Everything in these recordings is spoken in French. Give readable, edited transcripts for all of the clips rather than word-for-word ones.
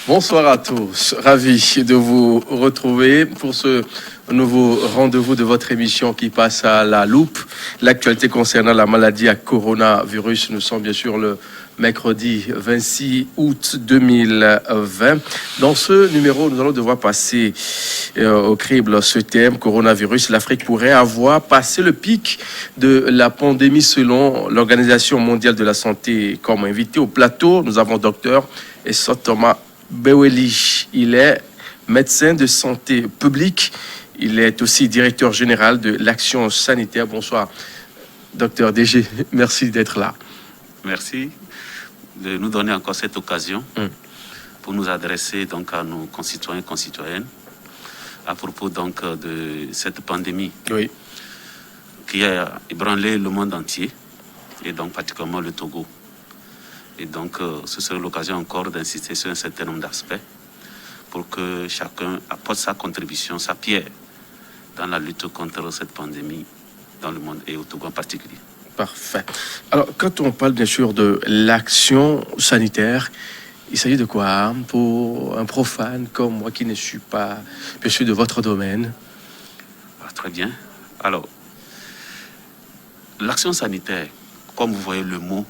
Bonsoir à tous, ravi de vous retrouver pour ce nouveau rendez-vous de votre émission qui passe à la loupe. L'actualité concernant la maladie à coronavirus, nous sommes bien sûr le mercredi 26 août 2020. Dans ce numéro, nous allons devoir passer au crible ce thème, coronavirus. L'Afrique pourrait avoir passé le pic de la pandémie selon l'Organisation mondiale de la santé. Comme invité au plateau, nous avons docteur Essot Thomas Beweli. Il est médecin de santé publique. Il est aussi directeur général de l'Action sanitaire. Bonsoir, docteur DG. Merci d'être là. Merci de nous donner encore cette occasion pour nous adresser donc à nos concitoyens et concitoyennes à propos donc de cette pandémie qui a ébranlé le monde entier et donc particulièrement le Togo. Et donc, ce serait l'occasion encore d'insister sur un certain nombre d'aspects pour que chacun apporte sa contribution, sa pierre dans la lutte contre cette pandémie dans le monde et au Togo en particulier. Parfait. Alors, quand on parle bien sûr de l'action sanitaire, il s'agit de quoi pour un profane comme moi qui ne suis pas bien sûr de votre domaine? Très bien. Alors, l'action sanitaire, comme vous voyez le mot,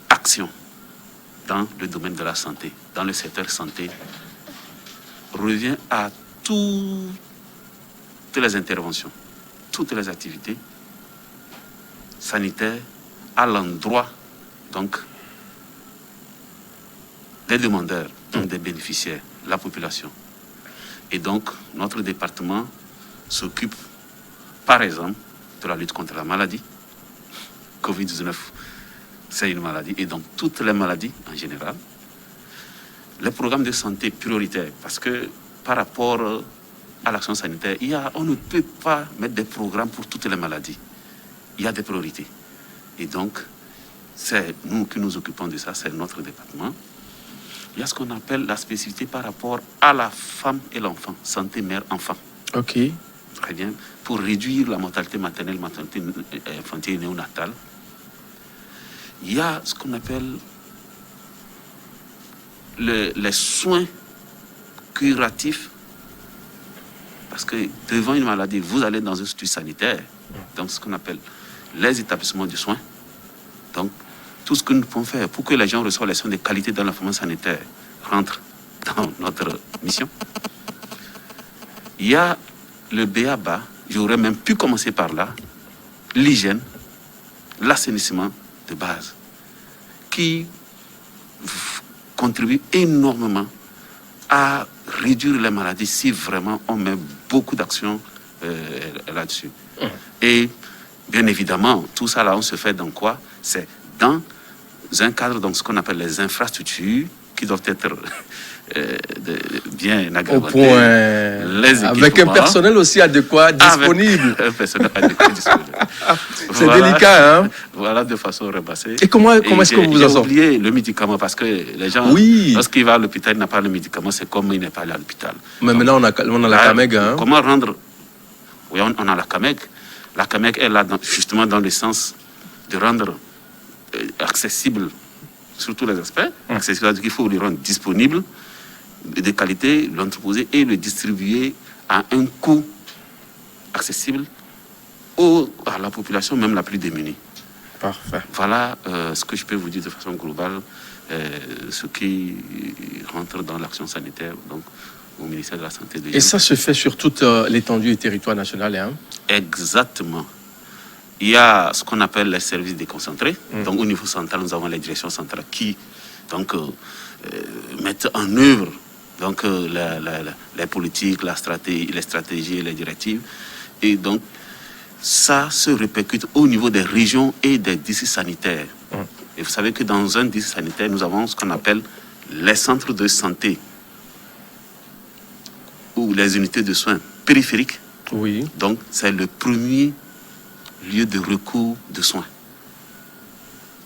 action dans le domaine de la santé, dans le secteur santé, revient à toutes les interventions, toutes les activités sanitaires à l'endroit donc des demandeurs, donc des bénéficiaires, la population. Et donc, notre département s'occupe, par exemple, de la lutte contre la maladie, Covid-19. C'est une maladie, et donc toutes les maladies en général. Les programmes de santé prioritaires, parce que par rapport à l'action sanitaire, on ne peut pas mettre des programmes pour toutes les maladies. Il y a des priorités. Et donc, c'est nous qui nous occupons de ça, c'est notre département. Il y a ce qu'on appelle la spécificité par rapport à la femme et l'enfant, santé mère-enfant. Ok. Très bien. Pour réduire la mortalité maternelle, mortalité infantile et néonatale. Il y a ce qu'on appelle les soins curatifs. Parce que devant une maladie, vous allez dans un structure sanitaire. Donc, ce qu'on appelle les établissements de soins. Donc, tout ce que nous pouvons faire pour que les gens reçoivent les soins de qualité dans l'information sanitaire rentre dans notre mission. Il y a le BABA, j'aurais même pu commencer par là, l'hygiène, l'assainissement de base, qui contribue énormément à réduire les maladies si vraiment on met beaucoup d'actions là-dessus. Et bien évidemment, tout ça là, on se fait dans quoi? C'est dans un cadre, donc ce qu'on appelle les infrastructures, qui doivent être bien agrémentées. Au point, avec un personnel aussi adéquat, disponible. Avec un personnel adéquat, disponible. C'est délicat, hein? Voilà, de façon repassée. Et comment est-ce que vous en sortez? J'ai oublié le médicament, parce que les gens, lorsqu'ils vont à l'hôpital, ils n'ont pas le médicament, c'est comme il n'est pas allé à l'hôpital. Mais donc, maintenant, on a la CAMEG. Hein? Comment rendre... Oui, on a la CAMEG. La CAMEG est là justement dans le sens de rendre accessible sur tous les aspects. Accessible, c'est-à-dire qu'il faut le rendre disponible, de qualité, l'entreposer et le distribuer à un coût accessible à la population, même la plus démunie. Parfait. Voilà ce que je peux vous dire de façon globale, ce qui rentre dans l'action sanitaire, donc au ministère de la Santé. Et ça se fait sur toute l'étendue du territoire national, hein? Exactement. Il y a ce qu'on appelle les services déconcentrés. Donc au niveau central, nous avons les directions centrales qui donc, mettent en œuvre donc, les politiques, les stratégies et les directives. Et donc, ça se répercute au niveau des régions et des districts sanitaires. Et vous savez que dans un district sanitaire, nous avons ce qu'on appelle les centres de santé ou les unités de soins périphériques. Oui. Donc, c'est le premier lieu de recours de soins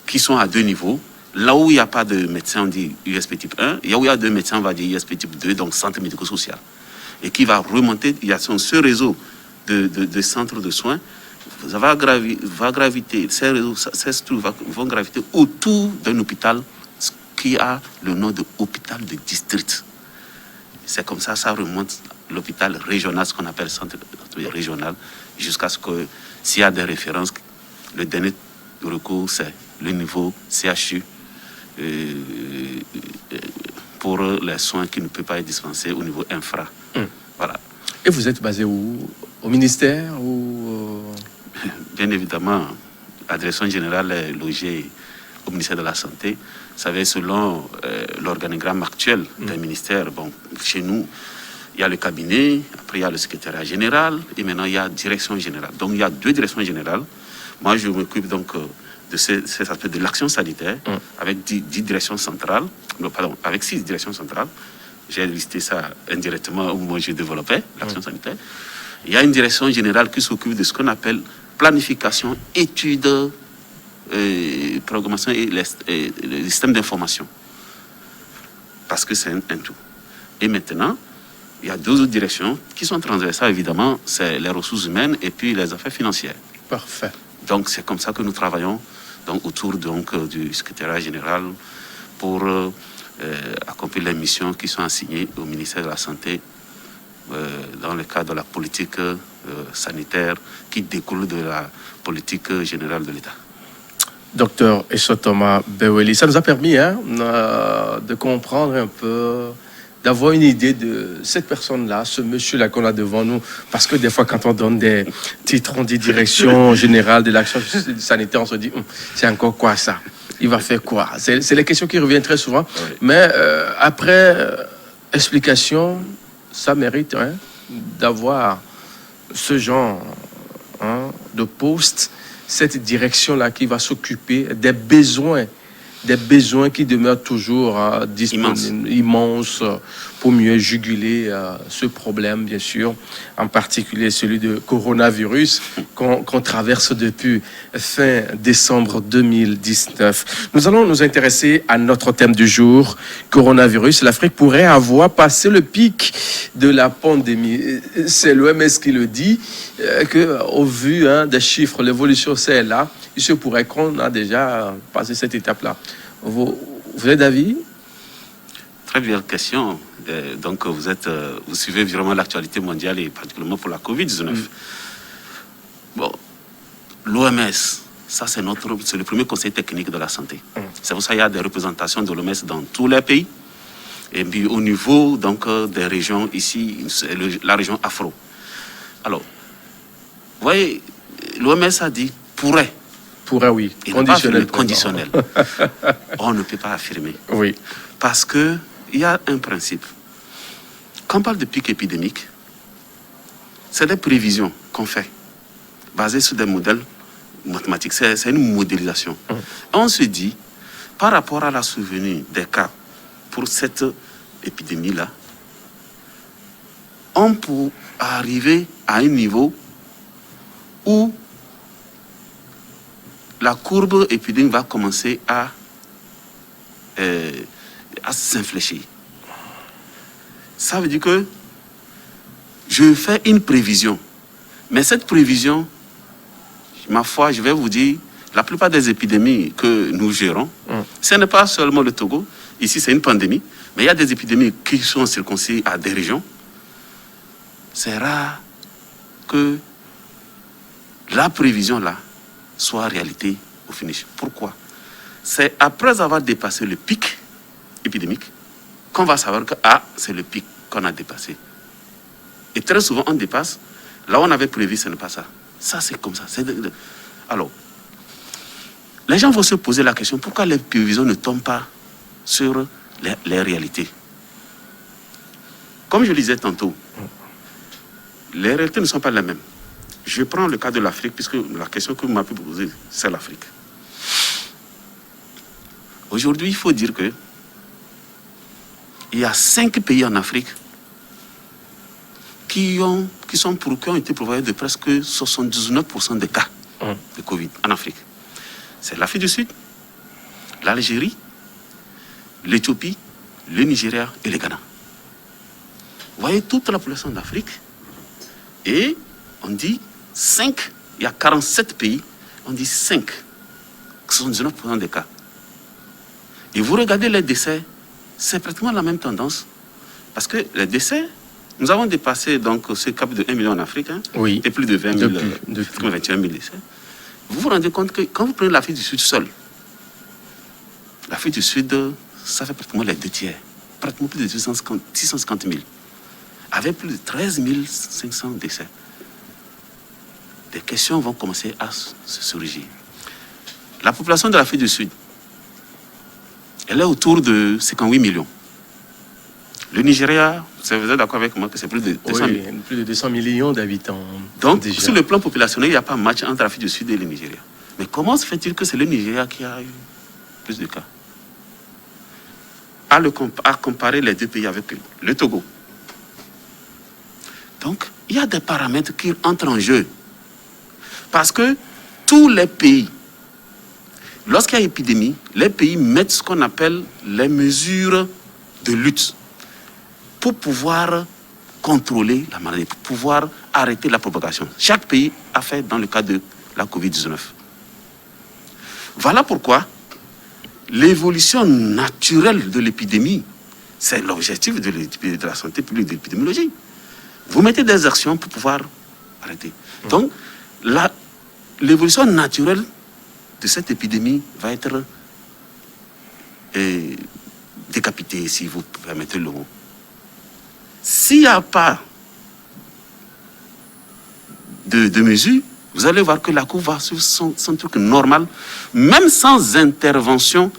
qui sont à deux niveaux. Là où il n'y a pas de médecin, on dit USP type 1. Et là où il y a deux médecins, on va dire USP type 2, donc centre médico-social. Et qui va remonter, il y a ce réseau de centres de soins, ça va graviter, ces réseaux, ces structures vont graviter autour d'un hôpital qui a le nom de hôpital de district. C'est comme ça remonte l'hôpital régional, ce qu'on appelle centre régional, jusqu'à ce que, s'il y a des références, le dernier recours, c'est le niveau CHU pour les soins qui ne peuvent pas être dispensés au niveau infra. Voilà. Et vous êtes basé où? Au ministère ou... Bien évidemment, la direction générale est logée au ministère de la Santé. Vous savez, selon l'organigramme actuel des ministères, bon, chez nous, il y a le cabinet, après il y a le secrétariat général, et maintenant il y a la direction générale. Donc il y a 2 directions générales. Moi, je m'occupe donc de cet aspect de l'action sanitaire, avec 10 directions centrales, non, pardon, avec 6 directions centrales. J'ai listé ça indirectement au moment où je développais l'action sanitaire. Il y a une direction générale qui s'occupe de ce qu'on appelle planification, études, programmation et le système d'information. Parce que c'est un tout. Et maintenant, il y a 2 autres directions qui sont transversales, évidemment, c'est les ressources humaines et puis les affaires financières. Parfait. Donc, c'est comme ça que nous travaillons donc, autour donc, du secrétariat général pour accomplir les missions qui sont assignées au ministère de la Santé dans le cadre de la politique sanitaire qui découle de la politique générale de l'État. Docteur Eshotoma Beweli, ça nous a permis de comprendre un peu, d'avoir une idée de cette personne-là, ce monsieur-là qu'on a devant nous. Parce que des fois, quand on donne des titres, on dit direction générale de l'action sanitaire, on se dit, c'est encore quoi ça? Il va faire quoi? C'est les questions qui reviennent très souvent. Oui. Mais après explication, ça mérite d'avoir ce genre de poste, cette direction-là qui va s'occuper des besoins qui demeurent toujours disponibles, immenses, pour mieux juguler ce problème, bien sûr, en particulier celui de coronavirus qu'on traverse depuis fin décembre 2019. Nous allons nous intéresser à notre thème du jour, coronavirus. L'Afrique pourrait avoir passé le pic de la pandémie. C'est l'OMS qui le dit, qu'au vu des chiffres, l'évolution c'est là. Il se pourrait qu'on a déjà passé cette étape-là. Vous êtes d'avis? Très belle question. Donc, vous suivez vraiment l'actualité mondiale et particulièrement pour la Covid-19. Bon, l'OMS, ça c'est le premier conseil technique de la santé. C'est pour ça qu'il y a des représentations de l'OMS dans tous les pays. Et puis au niveau donc, des régions, ici, la région Afro. Alors, vous voyez, l'OMS a dit pourrait. Pourrait, oui. Conditionnel. Conditionnel. On ne peut pas affirmer. Oui. Parce qu'il y a un principe. Quand on parle de pic épidémique, c'est des prévisions qu'on fait, basées sur des modèles mathématiques. C'est une modélisation. Et on se dit, par rapport à la survenue des cas pour cette épidémie-là, on peut arriver à un niveau où la courbe épidémique va commencer à s'infléchir. Ça veut dire que je fais une prévision. Mais cette prévision, ma foi, je vais vous dire, la plupart des épidémies que nous gérons, ce n'est pas seulement le Togo. Ici, c'est une pandémie. Mais il y a des épidémies qui sont circonscrites à des régions. C'est rare que la prévision, là, soit réalité au finish. Pourquoi? C'est après avoir dépassé le pic épidémique qu'on va savoir que c'est le pic qu'on a dépassé. Et très souvent, on dépasse. Là où on avait prévu, ce n'est pas ça. Ça, c'est comme ça. Alors, les gens vont se poser la question, pourquoi les prévisions ne tombent pas sur les réalités? Comme je le disais tantôt, les réalités ne sont pas les mêmes. Je prends le cas de l'Afrique, puisque la question que vous m'avez posée, c'est l'Afrique. Aujourd'hui, il faut dire que il y a 5 pays en Afrique qui ont été provoqués de presque 79% des cas de Covid en Afrique. C'est l'Afrique du Sud, l'Algérie, l'Éthiopie, le Nigeria et le Ghana. Vous voyez toute la population d'Afrique et on dit 5, il y a 47 pays, on dit 5, 79% des cas. Et vous regardez les décès, c'est pratiquement la même tendance. Parce que les décès, nous avons dépassé donc ce cap de 1 million en Afrique, hein, Oui. et plus de 20 000, Depuis. 21 000 décès. Vous vous rendez compte que quand vous prenez l'Afrique du Sud seule, l'Afrique du Sud, ça fait pratiquement les 2 tiers, pratiquement plus de 650 000, avec plus de 13 500 décès. Des questions vont commencer à se surgir. La population de l'Afrique du Sud, elle est autour de 58 millions. Le Nigeria, vous êtes d'accord avec moi que c'est plus de 200 Oui, 000. plus de 200 millions d'habitants. Donc, déjà. sur le plan populationnel, il n'y a pas match entre l'Afrique du Sud et le Nigeria. Mais comment se fait-il que c'est le Nigeria qui a eu plus de cas? À comparer les deux pays avec le Togo. Donc, il y a des paramètres qui entrent en jeu. Parce que tous les pays, lorsqu'il y a épidémie, les pays mettent ce qu'on appelle les mesures de lutte pour pouvoir contrôler la maladie, pour pouvoir arrêter la propagation. Chaque pays a fait dans le cas de la Covid-19. Voilà pourquoi l'évolution naturelle de l'épidémie, c'est l'objectif de la santé publique, de l'épidémiologie. Vous mettez des actions pour pouvoir arrêter. Donc, l'évolution naturelle de cette épidémie va être décapitée, si vous permettez le mot. S'il n'y a pas de mesures, vous allez voir que la courbe va suivre son truc normal, même sans intervention.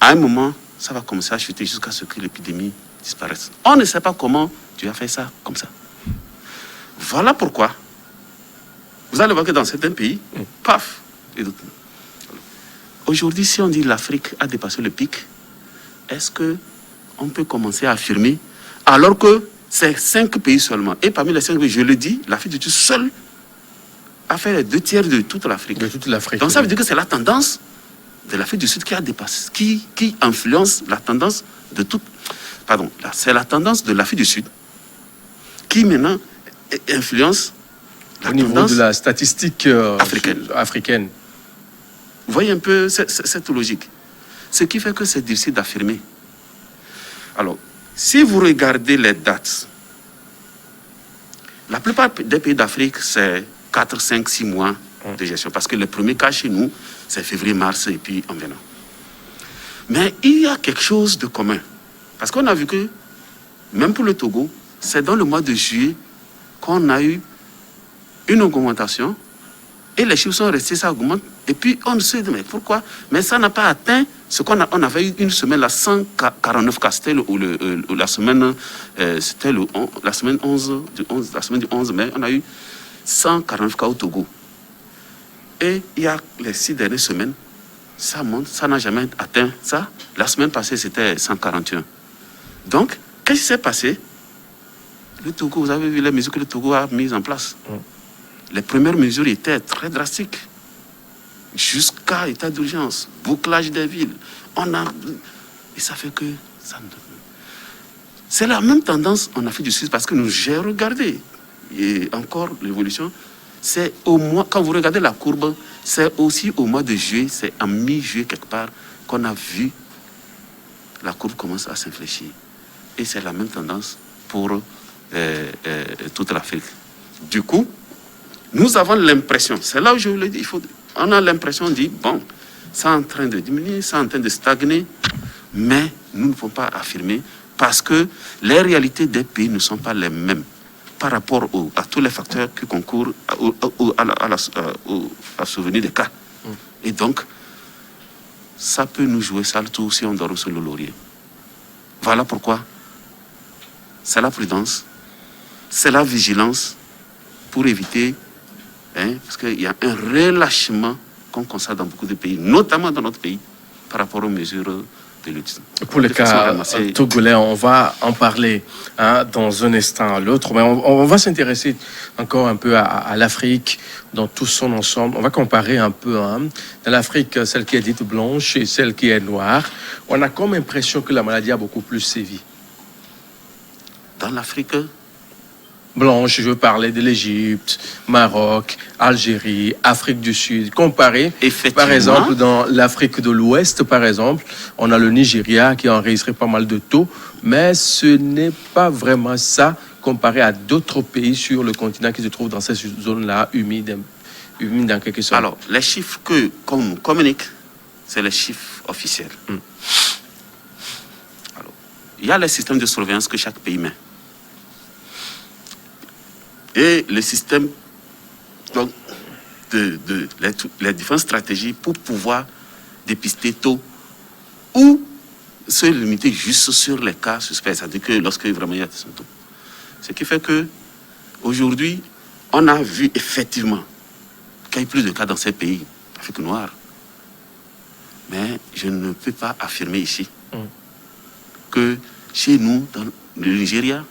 À un moment, ça va commencer à chuter jusqu'à ce que l'épidémie disparaisse. On ne sait pas comment tu as fait ça comme ça. Voilà pourquoi vous allez voir que dans certains pays, paf, et d'autres. Aujourd'hui, si on dit l'Afrique a dépassé le pic, est-ce qu'on peut commencer à affirmer, alors que c'est 5 pays seulement, et parmi les 5 pays, je le dis, l'Afrique du Sud seule a fait les 2 tiers de toute l'Afrique. De toute l'Afrique. Donc ça veut dire que c'est la tendance de l'Afrique du Sud qui a dépassé, qui influence la tendance de toute... Pardon, c'est la tendance de l'Afrique du Sud qui maintenant influence la au niveau de la statistique africaine. Vous voyez un peu cette logique. Ce qui fait que c'est difficile d'affirmer. Alors, si vous regardez les dates, la plupart des pays d'Afrique, c'est 4, 5, 6 mois de gestion. Parce que le premier cas chez nous, c'est février, mars, et puis en venant. Mais il y a quelque chose de commun. Parce qu'on a vu que, même pour le Togo, c'est dans le mois de juillet qu'on a eu une augmentation. Et les chiffres sont restés, ça augmente. Et puis, on se dit, mais pourquoi? Mais ça n'a pas atteint ce qu'on a. On avait eu une semaine, là, 149 cas. C'était la semaine, la semaine 11, la semaine du 11 mai, on a eu 149 cas au Togo. Et il y a les 6 dernières semaines, ça monte, ça n'a jamais atteint ça. La semaine passée, c'était 141. Donc, qu'est-ce qui s'est passé? Le Togo, vous avez vu les mesures que le Togo a mises en place. Les premières mesures étaient très drastiques. Jusqu'à état d'urgence, bouclage des villes. Et ça fait que... C'est la même tendance en Afrique du Sud parce que j'ai regardé. Et encore, l'évolution, c'est au mois... Quand vous regardez la courbe, c'est aussi au mois de juillet, c'est en mi-juillet quelque part, qu'on a vu la courbe commence à s'infléchir. Et c'est la même tendance pour toute l'Afrique. Du coup, nous avons l'impression, c'est là où je vous l'ai dit, on a l'impression de dire, bon, c'est en train de diminuer, c'est en train de stagner, mais nous ne pouvons pas affirmer parce que les réalités des pays ne sont pas les mêmes par rapport à tous les facteurs qui concourent à souvenir des cas. Et donc, ça peut nous jouer sale tour si on dort sur le laurier. Voilà pourquoi c'est la prudence, c'est la vigilance pour éviter... parce qu'il y a un relâchement qu'on constate dans beaucoup de pays, notamment dans notre pays, par rapport aux mesures de lutte. Pour le cas togolais, on va en parler dans un instant à l'autre, mais on va s'intéresser encore un peu à l'Afrique dans tout son ensemble. On va comparer un peu dans l'Afrique, celle qui est dite blanche et celle qui est noire. On a comme impression que la maladie a beaucoup plus sévi. Dans l'Afrique, blanches, je veux parler de l'Égypte, Maroc, Algérie, Afrique du Sud, comparé, par exemple, dans l'Afrique de l'Ouest, par exemple, on a le Nigeria qui enregistrait pas mal de taux, mais ce n'est pas vraiment ça comparé à d'autres pays sur le continent qui se trouvent dans ces zones-là humides en quelque sorte. Alors, les chiffres qu'on communique, c'est les chiffres officiels. Alors, il y a les systèmes de surveillance que chaque pays met. Et le système, donc, les différentes stratégies pour pouvoir dépister tôt ou se limiter juste sur les cas suspects, c'est-à-dire que lorsque vraiment il y a des symptômes. Ce qui fait que aujourd'hui, on a vu effectivement qu'il y a plus de cas dans ces pays, Afrique noire. Mais je ne peux pas affirmer ici que chez nous, dans le Nigeria,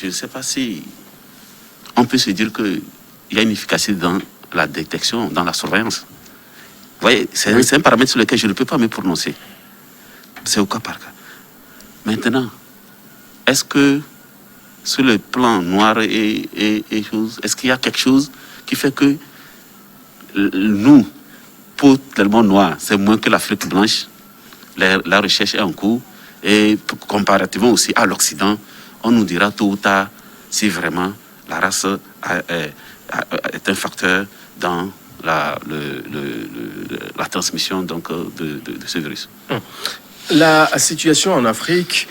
je ne sais pas si on peut se dire qu'il y a une efficacité dans la détection, dans la surveillance. Vous voyez, c'est un paramètre sur lequel je ne peux pas me prononcer. C'est au cas par cas. Maintenant, est-ce que sur le plan noir et choses, est-ce qu'il y a quelque chose qui fait que nous, peau tellement noire, c'est moins que l'Afrique blanche, la recherche est en cours, et comparativement aussi à l'Occident, on nous dira tôt ou tard si vraiment la race est un facteur dans la transmission donc, de ce virus. La situation en Afrique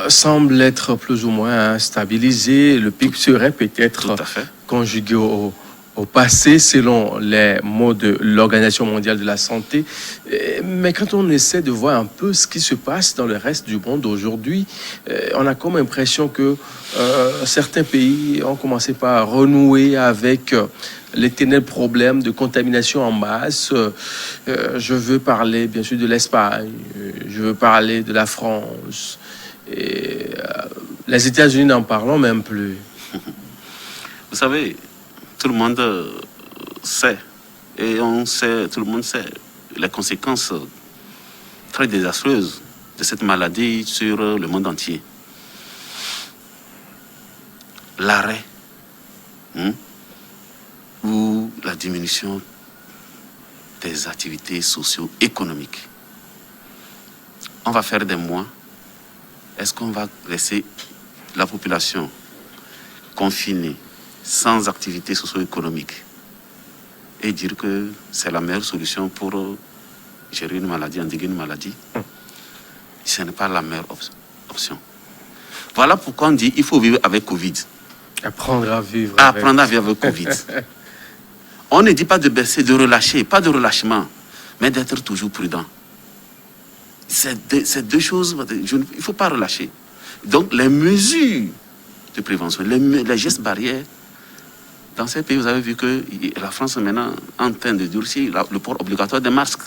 semble être plus ou moins stabilisée. Le pic serait peut-être conjugué au passé, selon les mots de l'Organisation mondiale de la santé. Mais quand on essaie de voir un peu ce qui se passe dans le reste du monde aujourd'hui, on a comme impression que certains pays ont commencé par renouer avec l'éternel problème de contamination en masse. Je veux parler bien sûr de l'Espagne, je veux parler de la France, et les États-Unis n'en parlons même plus. Vous savez, tout le monde sait, et tout le monde sait les conséquences très désastreuses de cette maladie sur le monde entier. L'arrêt ou la diminution des activités socio-économiques. On va faire des mois. Est-ce qu'on va laisser la population confinée, sans activité socio-économique, et dire que c'est la meilleure solution pour gérer une maladie, endiguer une maladie? Ce n'est pas la meilleure option. Voilà pourquoi on dit qu'il faut vivre avec Covid. Apprendre à vivre avec Covid. On ne dit pas de baisser, de relâcher, pas de relâchement, mais d'être toujours prudent. C'est deux choses, il ne faut pas relâcher. Donc les mesures de prévention, les gestes barrières, dans ces pays, vous avez vu que la France est maintenant en train de durcir le port obligatoire des masques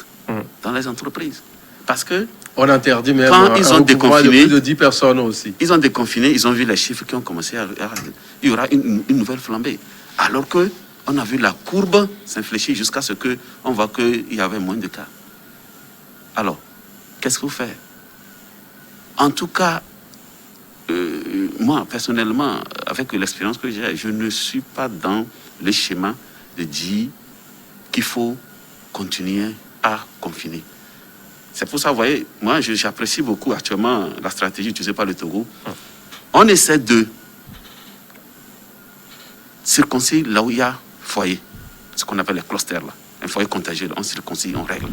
dans les entreprises. Parce que on interdit même quand ils ont déconfiné, de plus de 10 personnes aussi. Ils ont déconfiné, ils ont vu les chiffres qui ont commencé il y aura une nouvelle flambée. Alors que on a vu la courbe s'infléchir jusqu'à ce qu'on voit qu'il y avait moins de cas. Alors, qu'est-ce qu'il faut faire? En tout cas, moi, personnellement, avec l'expérience que j'ai, je ne suis pas dans le schéma de dire qu'il faut continuer à confiner. C'est pour ça, vous voyez, moi, j'apprécie beaucoup actuellement la stratégie utilisée par le Togo. On essaie de circoncire là où il y a foyer, ce qu'on appelle les clusters, là. Un foyer contagieux, on circoncile, on règle.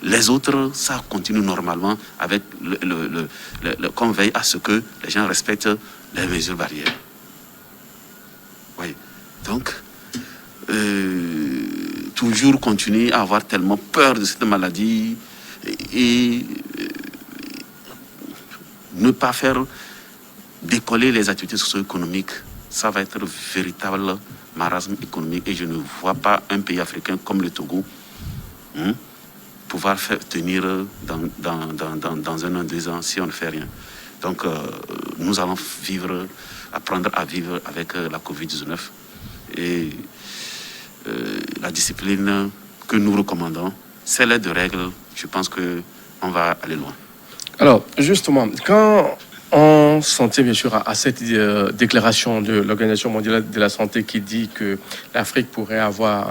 Les autres, ça continue normalement avec qu'on veille à ce que les gens respectent les mesures barrières. Oui. Donc, toujours continuer à avoir tellement peur de cette maladie et ne pas faire décoller les activités socio-économiques, ça va être un véritable marasme économique et je ne vois pas un pays africain comme le Togo pouvoir faire tenir dans 1 an, 2 ans si on ne fait rien. Donc nous allons apprendre à vivre avec la Covid-19 et la discipline que nous recommandons, c'est l'aide de règles. Je pense qu'on va aller loin. Alors, justement, quand On s'en tient bien sûr à cette déclaration de l'Organisation mondiale de la santé qui dit que l'Afrique pourrait avoir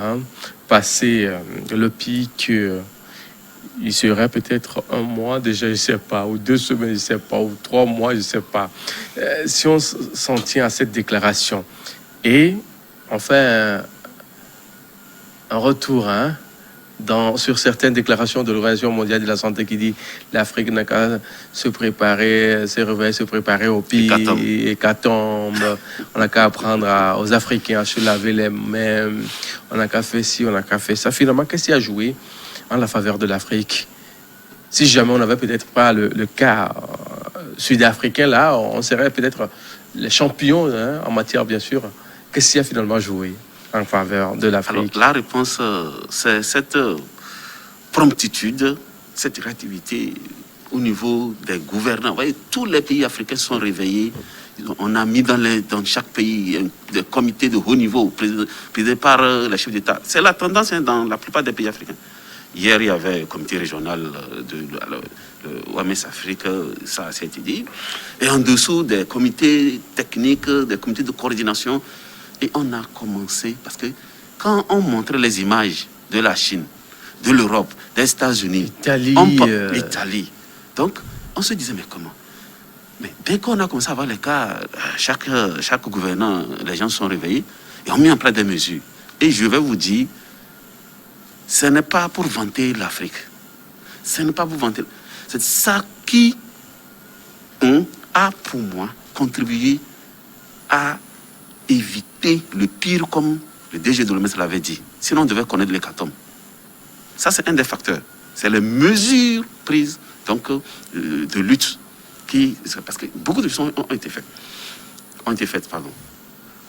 passé le pic. Il serait peut-être un mois déjà, je ne sais pas, ou 2 semaines, je ne sais pas, ou 3 mois, je ne sais pas. Si on s'en tient à cette déclaration et on fait un retour sur certaines déclarations de l'Organisation mondiale de la santé qui dit l'Afrique n'a qu'à se préparer, se préparer au pire, hécatombe. On n'a qu'à apprendre aux Africains à se laver les mains. On n'a qu'à faire ci, on n'a qu'à faire ça. Finalement, qu'est-ce qu'il y a joué en la faveur de l'Afrique? Si jamais on n'avait peut-être pas le cas sud-africain, là, on serait peut-être les champions en matière, bien sûr. Qu'est-ce qu'il y a finalement joué en faveur de l'Afrique? Alors, la réponse, c'est cette promptitude, cette réactivité au niveau des gouvernants. Vous voyez, tous les pays africains sont réveillés. On a mis dans chaque pays des comités de haut niveau présidés par les chefs d'État. C'est la tendance dans la plupart des pays africains. Hier, il y avait le comité régional de l'OMS Afrique, ça a été dit. Et en dessous, des comités techniques, des comités de coordination. Et on a commencé, parce que quand on montrait les images de la Chine, de l'Europe, des États-Unis, l'Italie, donc on se disait, mais comment? Mais dès qu'on a commencé à voir les cas, chaque gouvernant, les gens sont réveillés et ont mis en place des mesures. Et je vais vous dire, ce n'est pas pour vanter l'Afrique. Ce n'est pas pour vanter. C'est ça qui a, pour moi, contribué à éviter le pire, comme le DG de l'OMS l'avait dit. Sinon, on devait connaître l'hécatombe. Ça, c'est un des facteurs. C'est les mesures prises donc, de lutte. Parce que beaucoup de choses ont été faites.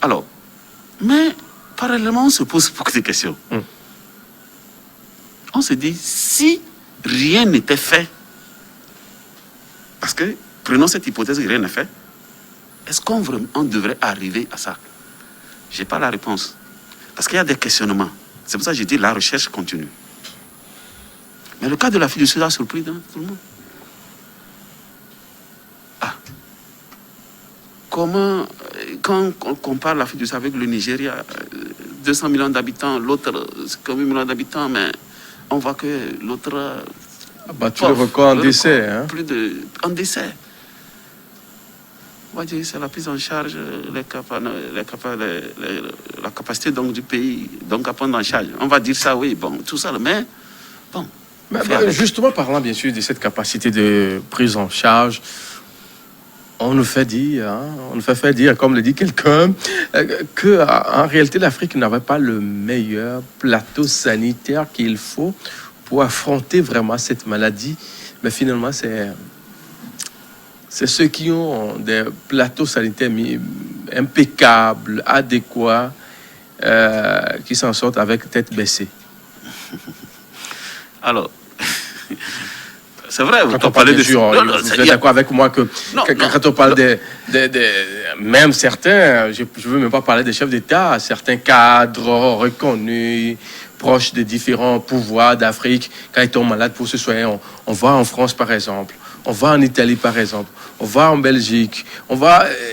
Alors, mais parallèlement, on se pose beaucoup de questions. On se dit, si rien n'était fait, parce que, prenons cette hypothèse que rien n'est fait, est-ce qu'on devrait arriver à ça? Je n'ai pas la réponse. Parce qu'il y a des questionnements. C'est pour ça que j'ai dit la recherche continue. Mais le cas de la fille du Sud a surpris tout le monde. Comment, quand on compare la fille du Sud avec le Nigeria, 200 millions d'habitants, l'autre, c'est comme 1 million d'habitants, mais on voit que l'autre a battu le record en décès. En décès. On va dire c'est la prise en charge, la capacité donc, du pays donc, à prendre en charge. On va dire ça, oui, bon, tout ça, mais bon. Mais justement, parlant bien sûr de cette capacité de prise en charge, on nous fait dire, comme le dit quelqu'un, qu'en réalité, l'Afrique n'avait pas le meilleur plateau sanitaire qu'il faut pour affronter vraiment cette maladie. Mais finalement, c'est ceux qui ont des plateaux sanitaires impeccables, adéquats, qui s'en sortent avec tête baissée. Alors, c'est vrai, quand on parle de vous êtes d'accord avec moi que quand on parle même certains, je ne veux même pas parler des chefs d'État, certains cadres reconnus, proches des différents pouvoirs d'Afrique, quand ils tombent malades pour se soigner, on va en France par exemple, on va en Italie par exemple, on va en Belgique,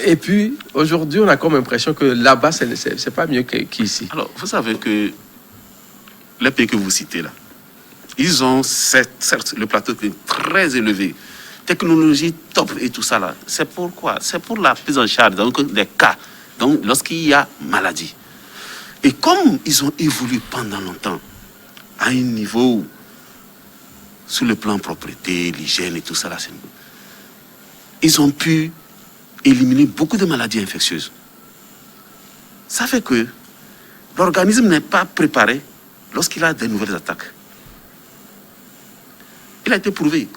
et puis aujourd'hui on a comme l'impression que là-bas c'est pas mieux qu'ici. Alors vous savez que les pays que vous citez là, ils ont certes le plateau qui est très élevé, technologie top et tout ça là. C'est pourquoi? C'est pour la prise en charge donc, des cas, donc lorsqu'il y a maladie. Et comme ils ont évolué pendant longtemps, à un niveau, sur le plan propreté, l'hygiène et tout ça là, ils ont pu éliminer beaucoup de maladies infectieuses. Ça fait que l'organisme n'est pas préparé lorsqu'il a de nouvelles attaques. Il a été prouvé.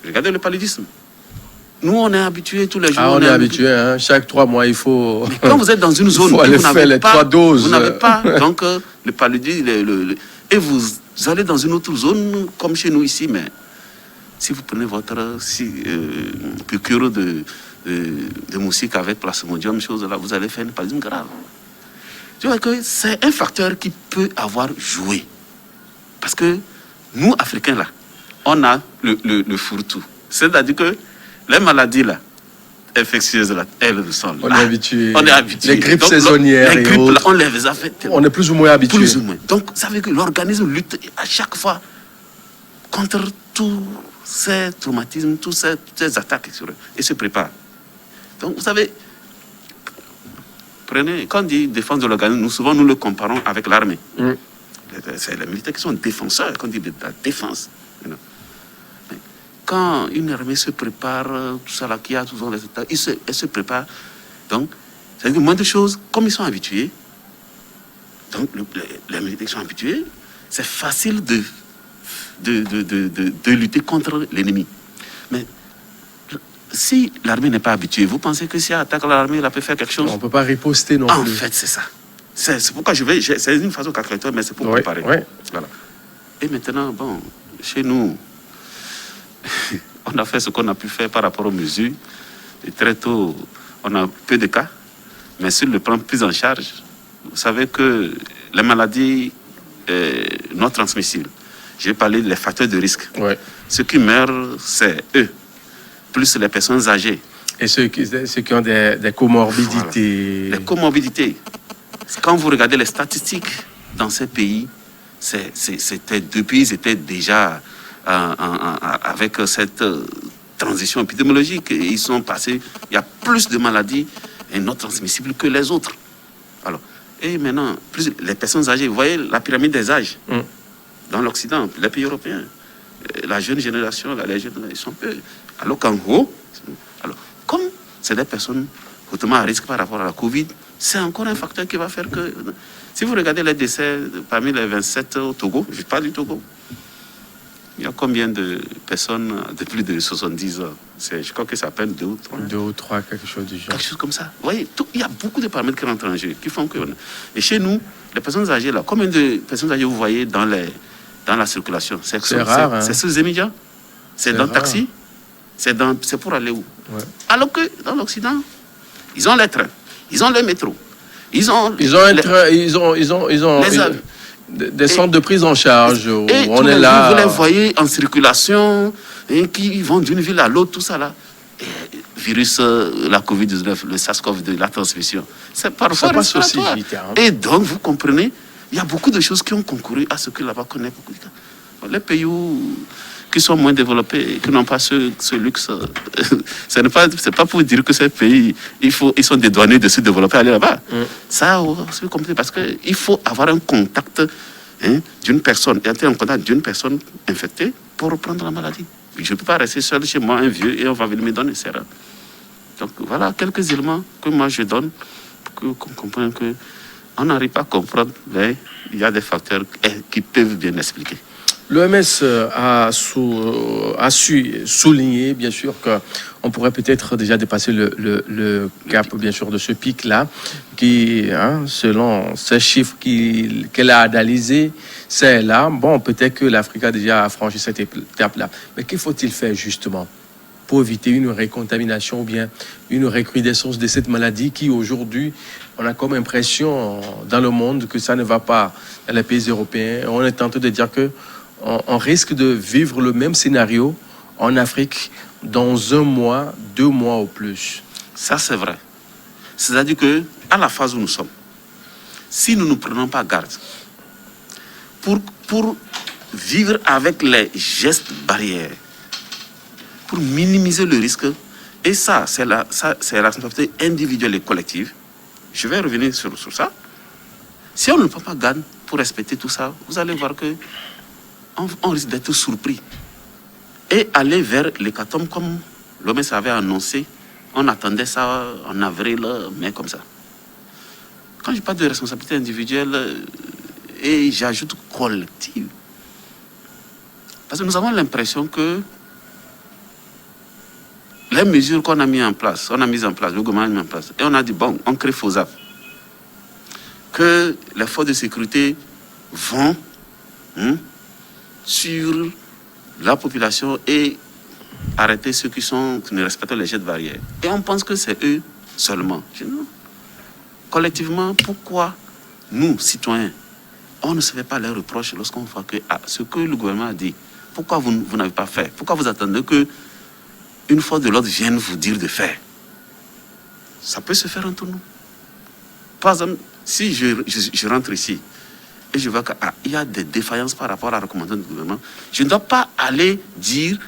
Regardez le paludisme. Nous, on est habitués tous les jours. On est habitués. Chaque 3 mois, il faut... Mais quand vous êtes dans une zone où vous n'avez pas, 3 doses. Vous n'avez pas donc, le paludisme, et vous allez dans une autre zone, comme chez nous ici, mais si vous prenez votre piqûre de moustique avec plasmodium, chose là, vous allez faire un paludisme grave. Tu vois que c'est un facteur qui peut avoir joué. Parce que nous, Africains, là, on a le fourre-tout. C'est-à-dire que les maladies, là, infectieuses, là, elles sont On là. est habitué. On est habitué. Les grippes Donc, saisonnières les et grippes, là, autres. on les a fait tellement. On est plus ou moins habitué. Plus ou moins. Donc, ça veut dire que l'organisme lutte à chaque fois contre tous ces traumatismes, toutes ces attaques sur eux, et se prépare. Donc, vous savez, quand on dit défense de l'organisme, souvent nous le comparons avec l'armée. C'est les militaires qui sont défenseurs, quand on dit de la défense. Mais quand une armée se prépare, tout ça là, qui a toujours les états, elle se prépare. Donc, c'est-à-dire que moins de choses, comme ils sont habitués, donc les militaires qui sont habitués, c'est facile de lutter contre l'ennemi. Mais si l'armée n'est pas habituée, vous pensez que si elle attaque l'armée, elle peut faire quelque chose? On ne peut pas riposter non En plus. fait, c'est ça. C'est pourquoi c'est une façon calculatoire, mais c'est pour préparer. Ouais. Voilà. Et maintenant, bon, chez nous, on a fait ce qu'on a pu faire par rapport aux mesures. Et très tôt, on a peu de cas. Mais sur le plan prise en charge, vous savez que les maladies non transmissibles, j'ai parlé des facteurs de risque. Ouais. Ceux qui meurent, c'est eux, plus les personnes âgées. Et ceux qui ont des comorbidités. Voilà. Les comorbidités. Quand vous regardez les statistiques dans ces pays, depuis ils étaient déjà avec cette transition épidémiologique. Ils sont passés, il y a plus de maladies non transmissibles que les autres. Alors, et maintenant, plus les personnes âgées, vous voyez la pyramide des âges dans l'Occident, les pays européens, la jeune génération, les jeunes, ils sont peu. Alors qu'en haut, comme c'est des personnes hautement à risque par rapport à la Covid, c'est encore un facteur qui va faire que... Si vous regardez les décès parmi les 27 au Togo, je parle du Togo, il y a combien de personnes de plus de 70 ans? Je crois que ça s'appelle 2 ou 3. 2 ou 3, quelque chose du genre. Quelque chose comme ça. Vous voyez, il y a beaucoup de paramètres qui rentrent en jeu, qui font que... Et chez nous, les personnes âgées, là, combien de personnes âgées vous voyez dans la circulation? C'est rare. C'est sous les médias? C'est dans le taxi? C'est pour aller où? Ouais. Alors que dans l'Occident, ils ont les trains, ils ont le métro, ils ont des centres de prise en charge où et on est là. Vous les voyez en circulation, et qui vont d'une ville à l'autre, tout ça là. Et virus, la Covid-19, le SARS-CoV-2, la transmission, c'est parfois respiratoire. Et donc, vous comprenez, il y a beaucoup de choses qui ont concouru à ce que là-bas connaît beaucoup de cas. Les pays qui sont moins développés, qui n'ont pas ce luxe, ce n'est pas pour dire que ces pays, ils sont dédouanés de se développer, aller là-bas. Ça, c'est compliqué parce qu'il faut avoir un contact d'une personne, entrer en contact d'une personne infectée pour reprendre la maladie. Je ne peux pas rester seul chez moi, un vieux, et on va venir me donner, c'est rare. Donc voilà quelques éléments que moi je donne pour qu'on comprenne qu'on n'arrive pas à comprendre, mais il y a des facteurs qui peuvent bien expliquer. L'OMS a su souligner, bien sûr, qu'on pourrait peut-être déjà dépasser le cap, bien sûr, de ce pic-là, qui, selon ces chiffres qu'elle a analysés, c'est là. Bon, peut-être que l'Afrique a déjà franchi cette étape-là. Mais qu'il faut-il faire, justement, pour éviter une récontamination ou bien une recrudescence de cette maladie qui, aujourd'hui, on a comme impression dans le monde que ça ne va pas dans les pays européens. On est tenté de dire que on risque de vivre le même scénario en Afrique dans 1 mois, 2 mois ou plus. Ça, c'est vrai. C'est-à-dire qu'à la phase où nous sommes, si nous ne prenons pas garde pour vivre avec les gestes barrières, pour minimiser le risque, et ça, c'est la responsabilité individuelle et collective. Je vais revenir sur ça. Si on ne prend pas garde pour respecter tout ça, vous allez voir que on risque d'être surpris et aller vers l'hécatombe comme l'OMS avait annoncé. On attendait ça en avril, mai comme ça. Quand je parle de responsabilité individuelle et j'ajoute collective, parce que nous avons l'impression que les mesures qu'on a mises en place, le gouvernement a mis en place, et on a dit, bon, on crée FOSAP, que les forces de sécurité vont sur la population et arrêter ceux qui ne respectent les gestes barrières. Et on pense que c'est eux seulement. Je dis non. Collectivement, pourquoi nous, citoyens, on ne se fait pas les reproches lorsqu'on voit que ce que le gouvernement a dit, pourquoi vous n'avez pas fait? Pourquoi vous attendez qu'une force de l'ordre vienne vous dire de faire? ça peut se faire entre nous. Par exemple, si je rentre ici et je vois qu'il y a des défaillances par rapport à la recommandation du gouvernement, je ne dois pas aller dire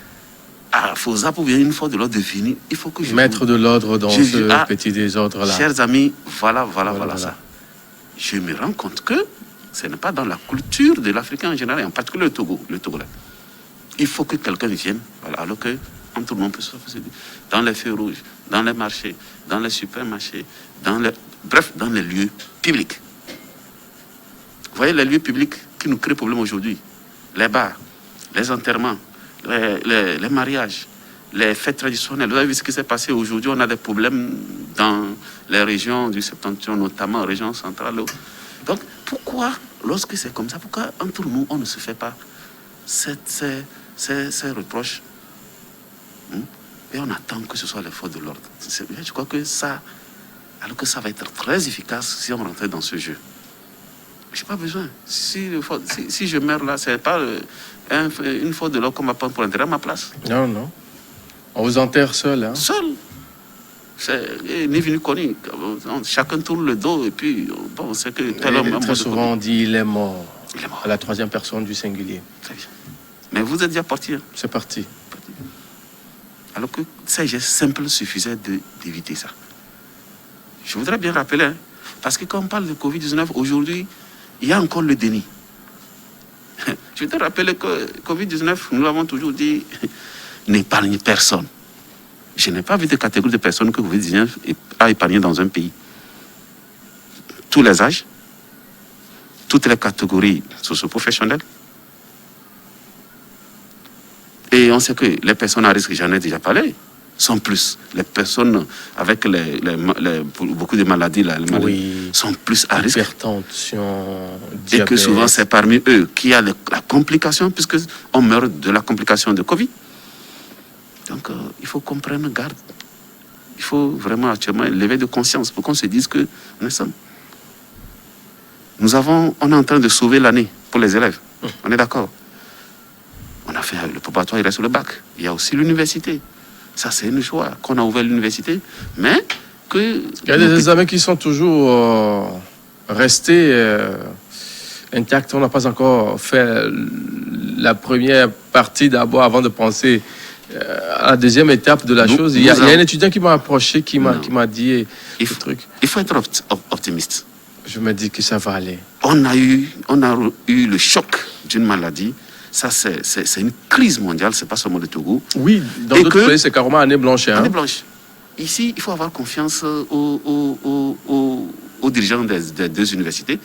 à FOSAP ou bien une fois de l'ordre de venir. Il faut que je... Mettre de l'ordre dans ce petit désordre-là. Chers amis, voilà ça. Je me rends compte que ce n'est pas dans la culture de l'Africain en général, et en particulier le Togo, là. Il faut que quelqu'un vienne, voilà, alors que entre nous, on peut se faire dans les feux rouges, dans les marchés, dans les supermarchés, bref, dans les lieux publics. Vous voyez les lieux publics qui nous créent problème aujourd'hui. Les bars, les enterrements, les mariages, les fêtes traditionnelles. Vous avez vu ce qui s'est passé aujourd'hui. On a des problèmes dans les régions du Septentrion, notamment région centrale. Donc, pourquoi, lorsque c'est comme ça, pourquoi entre nous, on ne se fait pas ces reproches et on attend que ce soit les forces de l'ordre? Je crois que ça, alors que ça va être très efficace si on rentrait dans ce jeu. Je n'ai pas besoin. Si je meurs là, ce n'est pas une faute de l'ordre qu'on va prendre pour enterrer à ma place. Non, non. On vous enterre seul. Hein? Seul. C'est ni venu connu. Chacun tourne le dos et puis bon, c'est que tel homme. Très souvent, on dit il est mort. Il est mort. À la troisième personne du singulier. Très bien. Mais vous êtes déjà parti. Hein? C'est parti. Alors que ces gestes simples suffisaient d'éviter ça. Je voudrais bien rappeler, hein, parce que quand on parle de Covid-19, aujourd'hui, il y a encore le déni. Je voudrais rappeler que Covid-19, nous l'avons toujours dit, n'épargne personne. Je n'ai pas vu de catégorie de personnes que Covid-19 a épargné dans un pays. Tous les âges, toutes les catégories socio-professionnelles. Et on sait que les personnes à risque, j'en ai déjà parlé, sont plus. Les personnes avec beaucoup de maladies, sont plus à risque. Hypertension, diabète. Et que souvent, c'est parmi eux qui a la complication, puisqu'on meurt de la complication de Covid. Donc, il faut qu'on prenne garde. Il faut vraiment actuellement lever de conscience pour qu'on se dise que nous sommes. On est en train de sauver l'année pour les élèves. On est d'accord. On a fait le préparatoire, il reste le bac. Il y a aussi l'université. Ça, c'est une choix qu'on a ouvert l'université, mais que... Il y a des examens qui sont toujours restés intacts. On n'a pas encore fait la première partie d'abord avant de penser à la deuxième étape de la chose. Il y a un étudiant qui m'a approché, qui m'a dit il faut être optimiste. Je me dis que ça va aller. On a eu le choc d'une maladie. Ça, c'est une crise mondiale, c'est pas seulement le Togo. Oui, dans d'autres pays, c'est carrément année blanche. Hein? Année blanche. Ici, il faut avoir confiance aux dirigeants des deux universités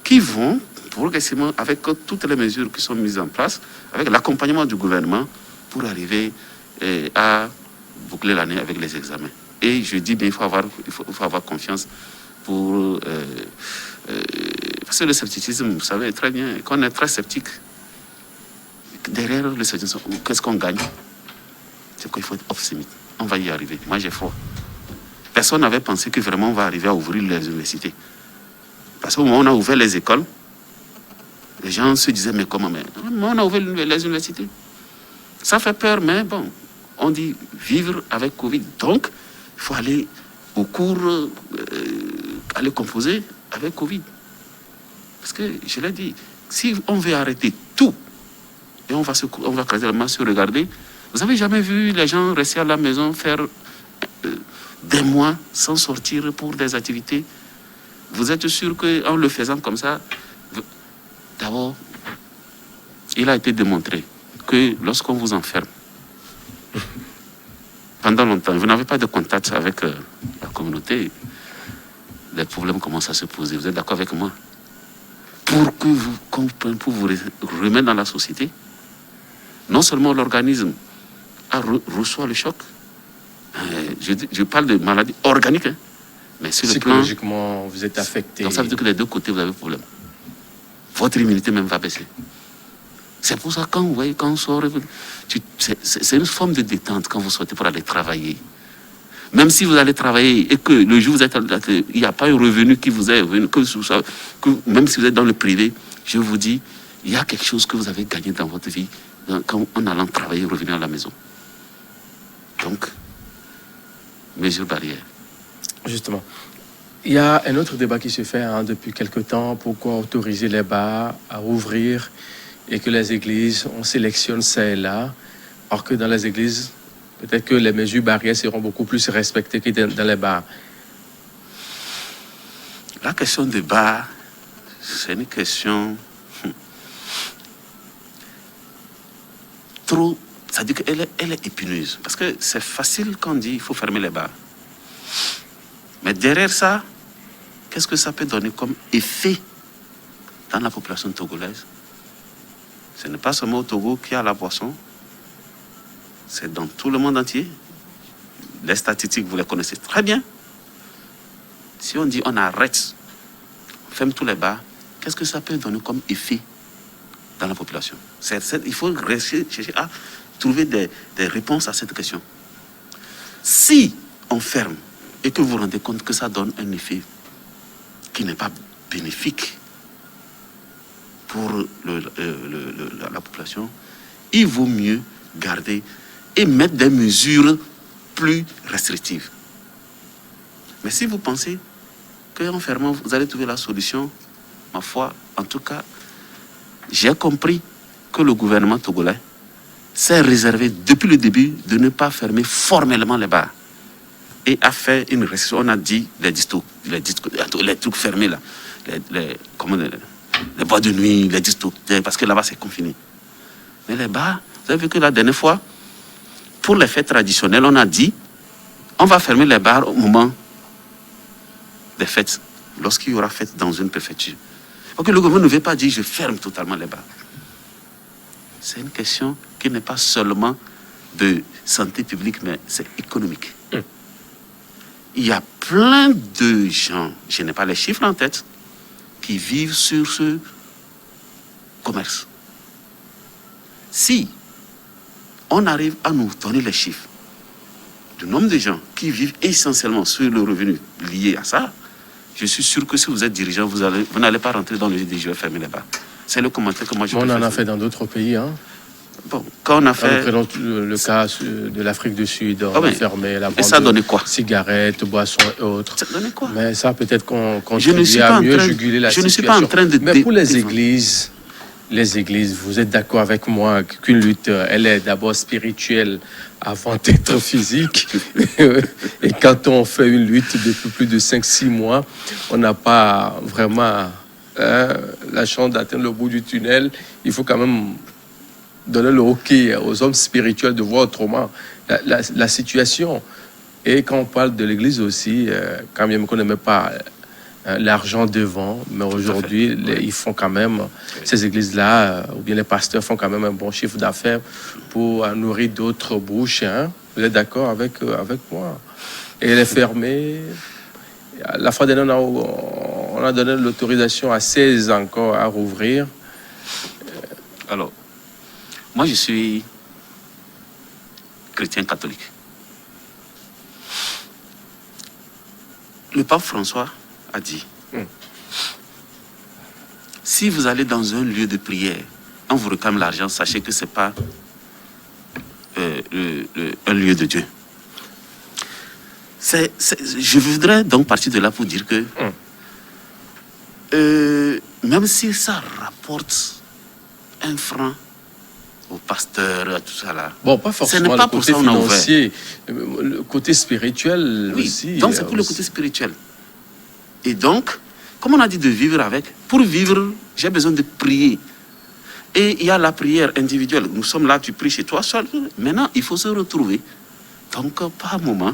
qui vont progressivement, avec toutes les mesures qui sont mises en place, avec l'accompagnement du gouvernement, pour arriver à boucler l'année avec les examens. Et je dis bien, il faut avoir confiance pour... parce que le scepticisme, vous savez très bien, qu'on est très sceptique, derrière le scepticisme, qu'est-ce qu'on gagne? C'est qu'il faut être optimiste. On va y arriver. Moi, j'ai foi. Personne n'avait pensé que vraiment on va arriver à ouvrir les universités. Parce qu'au moment où on a ouvert les écoles, les gens se disaient, mais comment? Mais on a ouvert les universités. Ça fait peur, mais bon, on dit vivre avec Covid. Donc, il faut aller au cours, aller composer avec Covid. Parce que, je l'ai dit, si on veut arrêter tout, et on va craser la main se regarder, vous avez jamais vu les gens rester à la maison faire des mois sans sortir pour des activités? Vous êtes sûr qu'en le faisant comme ça, d'abord, il a été démontré que lorsqu'on vous enferme, pendant longtemps, vous n'avez pas de contact avec la communauté, les problèmes commencent à se poser. Vous êtes d'accord avec moi? Pour que vous compreniez, pour vous remettre dans la société, non seulement l'organisme reçoit le choc, je parle de maladies organiques, hein, mais sur le plan... Psychologiquement, vous êtes affecté. Donc ça veut dire que des deux côtés, vous avez problème. Votre immunité même va baisser. C'est pour ça, quand vous voyez, quand on sort, c'est une forme de détente quand vous sortez pour aller travailler. Même si vous allez travailler et que le jour où vous êtes, il n'y a pas un revenu qui vous est revenu, que même si vous êtes dans le privé, je vous dis, il y a quelque chose que vous avez gagné dans votre vie en allant travailler et revenir à la maison. Donc, mesures barrières. Justement. Il y a un autre débat qui se fait depuis quelque temps. Pourquoi autoriser les bars à ouvrir et que les églises, on sélectionne ça et là, alors que dans les églises, peut-être que les mesures barrières seront beaucoup plus respectées que dans les bars. La question des bars, c'est une question trop... C'est-à-dire qu'elle est épineuse. Parce que c'est facile quand on dit qu'il faut fermer les bars. Mais derrière ça, qu'est-ce que ça peut donner comme effet dans la population togolaise? Ce n'est pas seulement au Togo qu'il y a la boisson, c'est dans tout le monde entier. Les statistiques, vous les connaissez très bien. Si on dit on arrête, on ferme tous les bars, qu'est-ce que ça peut donner comme effet dans la population? Il faut chercher à trouver des réponses à cette question. Si on ferme et que vous vous rendez compte que ça donne un effet qui n'est pas bénéfique pour la population, il vaut mieux garder et mettre des mesures plus restrictives. Mais si vous pensez qu'en fermant, vous allez trouver la solution, ma foi, en tout cas, j'ai compris que le gouvernement togolais s'est réservé depuis le début de ne pas fermer formellement les bars. Et a fait une restriction. On a dit les trucs fermés là, les boîtes de nuit, les distos, parce que là-bas c'est confiné. Mais les bars, vous avez vu que la dernière fois, pour les fêtes traditionnelles, on a dit on va fermer les bars au moment des fêtes, lorsqu'il y aura fête dans une préfecture. Donc le gouvernement ne veut pas dire je ferme totalement les bars. C'est une question qui n'est pas seulement de santé publique, mais c'est économique. Il y a plein de gens, je n'ai pas les chiffres en tête, qui vivent sur ce commerce. Si on arrive à nous donner les chiffres du nombre de gens qui vivent essentiellement sur le revenu lié à ça, je suis sûr que si vous êtes dirigeant, vous n'allez pas rentrer dans le jeu des je vais fermer les bars. C'est le commentaire que moi je On en a fait dans d'autres pays. Bon, quand on a fait... Prenons le cas de l'Afrique du Sud, on a fermé la vente et ça donnait quoi? De cigarettes, boissons et autres. Ça donnait quoi? Mais ça peut-être qu'on contribue à mieux juguler la situation. Je ne suis pas en train de... Mais pour les églises, vous êtes d'accord avec moi qu'une lutte, elle est d'abord spirituelle avant d'être physique. Et quand on fait une lutte depuis plus de 5-6 mois, on n'a pas vraiment la chance d'atteindre le bout du tunnel. Il faut quand même donner le hockey aux hommes spirituels de voir autrement la situation. Et quand on parle de l'Église aussi, quand même qu'on n'aimait pas l'argent devant, mais aujourd'hui, ils font quand même, ces églises-là, ou bien les pasteurs font quand même un bon chiffre d'affaires pour nourrir d'autres bouches. Vous êtes d'accord avec moi? Et elle est fermée. La fois dernière, on a donné l'autorisation à 16 encore à rouvrir. Alors, moi, je suis chrétien catholique. Le pape François a dit, si vous allez dans un lieu de prière, on vous réclame l'argent, sachez que ce n'est pas un lieu de Dieu. Je voudrais donc partir de là pour dire que même si ça rapporte 1 franc au pasteur, à tout ça là. Bon, pas forcément ce n'est pas le pour côté ça qu'on a financier, le côté spirituel oui, aussi. Donc c'est pour le côté spirituel. Et donc, comme on a dit de vivre avec, pour vivre, j'ai besoin de prier. Et il y a la prière individuelle. Nous sommes là, tu pries chez toi seul. Maintenant, il faut se retrouver. Donc, par moment,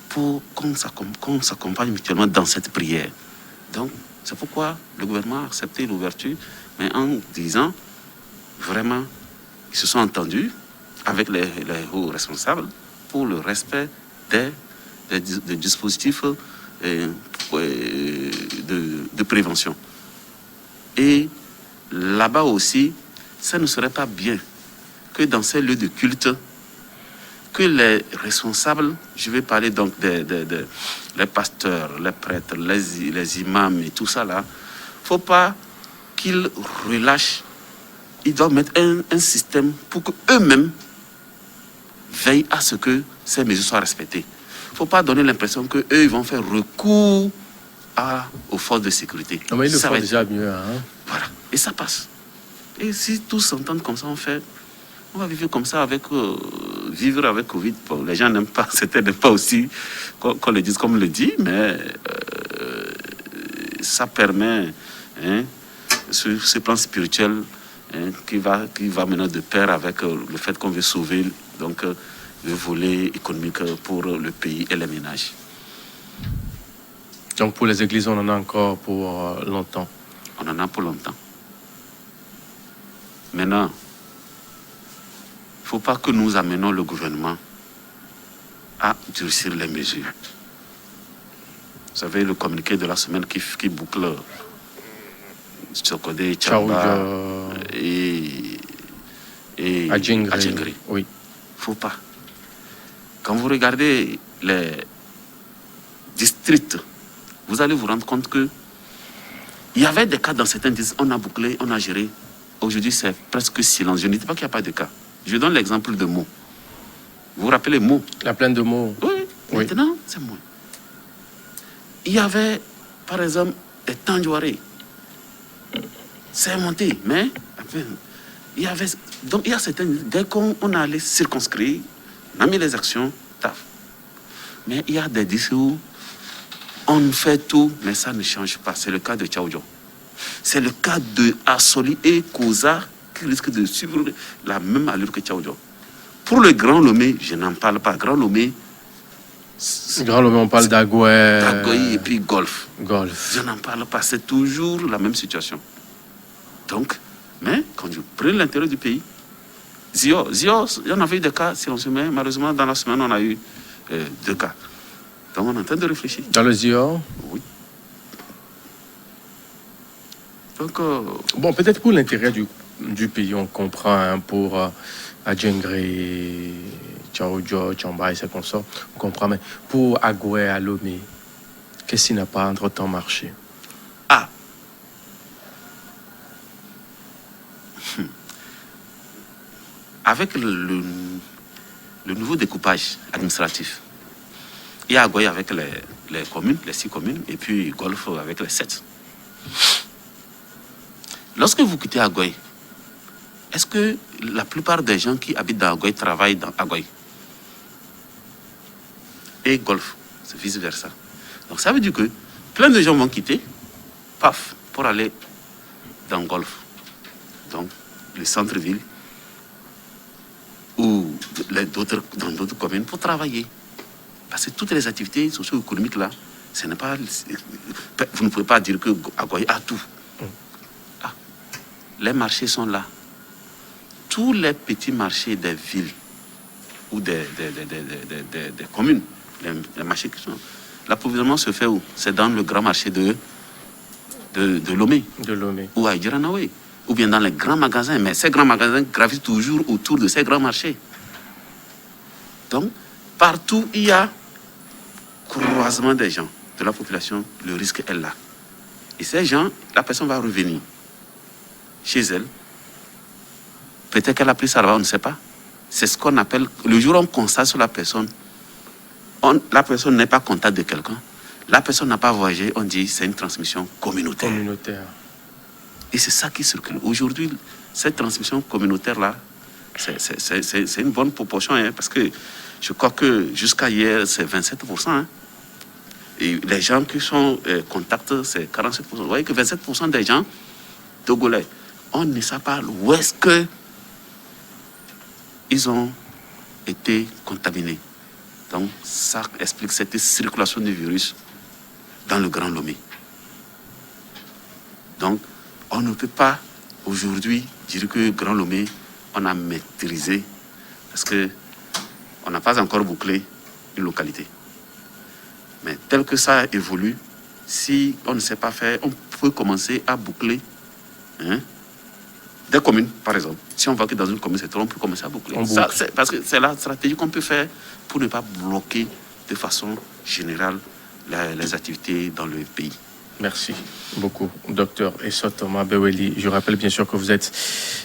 pour qu'on s'accompagne mutuellement dans cette prière. Donc, c'est pourquoi le gouvernement a accepté l'ouverture, mais en disant, vraiment, ils se sont entendus avec les hauts responsables pour le respect des dispositifs de prévention. Et là-bas aussi, ça ne serait pas bien que dans ces lieux de culte, que les responsables, je vais parler donc les pasteurs, les prêtres, les imams et tout ça là, il ne faut pas qu'ils relâchent. Ils doivent mettre un système pour qu'eux-mêmes veillent à ce que ces mesures soient respectées. faut pas donner l'impression qu'eux, ils vont faire recours aux forces de sécurité. Non, mais ils le Ça font va être- déjà mieux. Hein. Voilà, et ça passe. Et si tous s'entendent comme ça, on va vivre comme ça avec vivre avec Covid. Bon, les gens n'aiment pas, certains n'aiment pas aussi qu'on le dise comme on le dit, mais ça permet, hein, ce plan spirituel, hein, qui va maintenant de pair avec le fait qu'on veut sauver donc le volet économique pour le pays et les ménages. Donc pour les églises, on en a encore pour longtemps. On en a pour longtemps. Maintenant, il ne faut pas que nous amenons le gouvernement à durcir les mesures. Vous savez, le communiqué de la semaine qui boucle Tsokodé, Tchamba et Adjingri. Oui. Il ne faut pas. Quand vous regardez les districts, vous allez vous rendre compte que il y avait des cas dans certains districts, on a bouclé, on a géré. Aujourd'hui, c'est presque silence. Je ne dis pas qu'il n'y a pas de cas. Je donne l'exemple de Meaux. Vous vous rappelez Meaux? La plaine de Meaux. Oui, Oui. maintenant, c'est moins. Il y avait, par exemple, des Tandjouaré. C'est monté, mais il y avait. Donc, il y a certaines. Dès qu'on allait circonscrire, on a mis les actions, taf. Mais il y a des districts où on fait tout, mais ça ne change pas. C'est le cas de Tchaoudjo. C'est le cas de Assoli et Koza qui risquent de suivre la même allure que Tchaoudjo. Pour le Grand Lomé, je n'en parle pas. Grand Lomé, Grand Lomé, on parle d'Agoué. Dagoy et puis Golf. Golf. Je n'en parle pas. C'est toujours la même situation. Donc, mais quand je prends l'intérêt du pays, Zio, il y en avait eu des cas silencieux, mais malheureusement, dans la semaine, on a eu 2 cas. Donc, on est en train de réfléchir. Dans le Zior. Oui. Donc, Bon, peut-être pour l'intérêt du pays, on comprend, hein, pour Adjingri, Tchaoudjo, Tchamba et ses consorts, on comprend, mais pour Agoué, Alomé, qu'est-ce qui n'a pas entre-temps marché? avec le nouveau découpage administratif, il y a Agoué avec les communes, les 6 communes, et puis Golf avec les 7. Lorsque vous quittez Agoué, est-ce que la plupart des gens qui habitent dans Agoué travaillent dans Agoué? Et Golf, c'est vice-versa. Donc ça veut dire que plein de gens vont quitter, paf, pour aller dans Golf. Donc, le centre-ville, ou dans d'autres communes pour travailler. Parce que toutes les activités socio-économiques là, ce n'est pas, vous ne pouvez pas dire que Agoué a tout. Les marchés sont là. Tous les petits marchés des villes ou des communes, les marchés qui sont. L'approvisionnement se fait où? C'est dans le grand marché de Lomé. De Lomé. Ou à Djiranaoué. Ou bien dans les grands magasins. Mais ces grands magasins gravitent toujours autour de ces grands marchés. Donc, partout il y a croisement des gens, de la population, le risque est là. Et ces gens, la personne va revenir chez elle. Peut-être qu'elle a pris ça là-bas, on ne sait pas. C'est ce qu'on appelle, le jour où on constate sur la personne, la personne n'est pas contact de quelqu'un. La personne n'a pas voyagé, on dit c'est une transmission communautaire. Et c'est ça qui circule. Aujourd'hui, cette transmission communautaire-là, c'est une bonne proportion, hein, parce que je crois que jusqu'à hier, c'est 27%. Hein. Et les gens qui sont contacts, c'est 47%. Vous voyez que 27% des gens togolais, on ne sait pas où est-ce qu'ils ont été contaminés. Donc, ça explique cette circulation du virus dans le Grand Lomé. Donc, on ne peut pas aujourd'hui dire que Grand Lomé, on a maîtrisé, parce qu'on n'a pas encore bouclé une localité. Mais tel que ça évolue, si on ne sait pas faire, on peut commencer à boucler, hein, des communes, par exemple. Si on voit que dans une commune c'est trop, on peut commencer à boucler. Ça, parce que c'est la stratégie qu'on peut faire pour ne pas bloquer de façon générale les activités dans le pays. Merci beaucoup, docteur Essot Thomas Beweli. Je rappelle bien sûr que vous êtes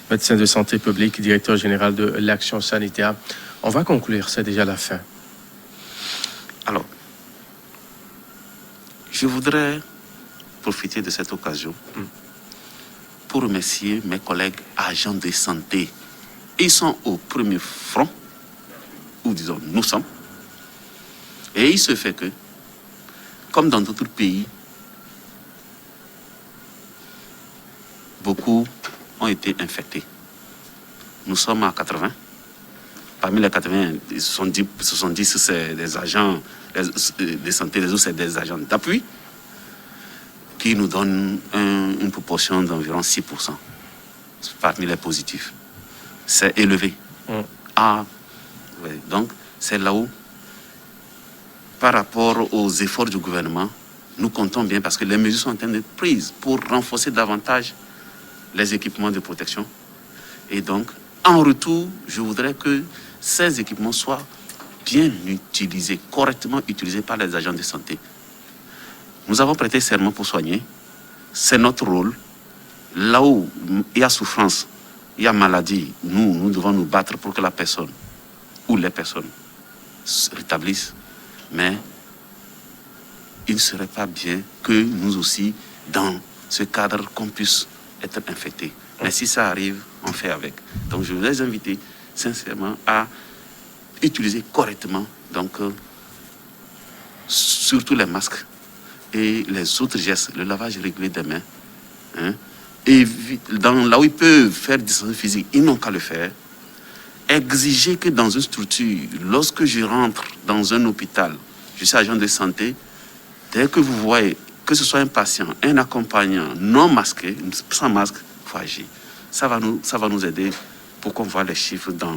médecin de santé publique, directeur général de l'Action sanitaire. On va conclure, c'est déjà la fin. Alors, je voudrais profiter de cette occasion pour remercier mes collègues agents de santé. Ils sont au premier front, ou disons, nous sommes. Et il se fait que, comme dans d'autres pays, beaucoup ont été infectés. Nous sommes à 80. Parmi les 80, 70 c'est des agents de santé, les autres, c'est des agents d'appui qui nous donnent une proportion d'environ 6% parmi les positifs. C'est élevé. Ah, oui. Donc, c'est là où, par rapport aux efforts du gouvernement, nous comptons bien parce que les mesures sont en train d'être prises pour renforcer davantage les équipements de protection. Et donc, en retour, je voudrais que ces équipements soient bien utilisés, correctement utilisés par les agents de santé. Nous avons prêté serment pour soigner. C'est notre rôle. Là où il y a souffrance, il y a maladie, nous devons nous battre pour que la personne ou les personnes se rétablissent. Mais il ne serait pas bien que nous aussi, dans ce cadre, qu'on puisse être infectés. Mais si ça arrive, on fait avec. Donc je veux les inviter sincèrement à utiliser correctement, donc surtout les masques et les autres gestes, le lavage régulier des mains. Et là où ils peuvent faire du distanciation physique, ils n'ont qu'à le faire. Exiger que dans une structure, lorsque je rentre dans un hôpital, je suis agent de santé, dès que vous voyez que ce soit un patient, un accompagnant non masqué, sans masque, il faut agir. Ça va nous aider pour qu'on voit les chiffres dans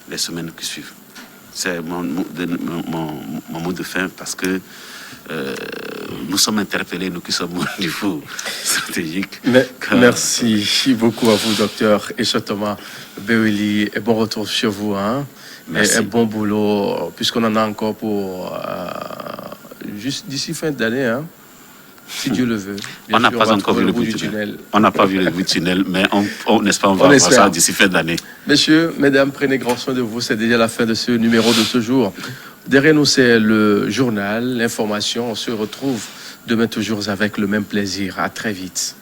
les semaines qui suivent. C'est mon mot de fin parce que nous sommes interpellés, nous qui sommes au niveau stratégique. Merci beaucoup à vous, docteur Thomas Beweli, et bon retour chez vous. Et bon boulot, puisqu'on en a encore pour juste d'ici fin d'année, si Dieu le veut. On n'a pas encore vu le bout du tunnel. On n'a pas vu le bout du tunnel, mais on espère on va voir ça d'ici fin d'année. Messieurs, mesdames, prenez grand soin de vous. C'est déjà la fin de ce numéro de ce jour. Derrière nous, c'est le journal, l'information. On se retrouve demain toujours avec le même plaisir. À très vite.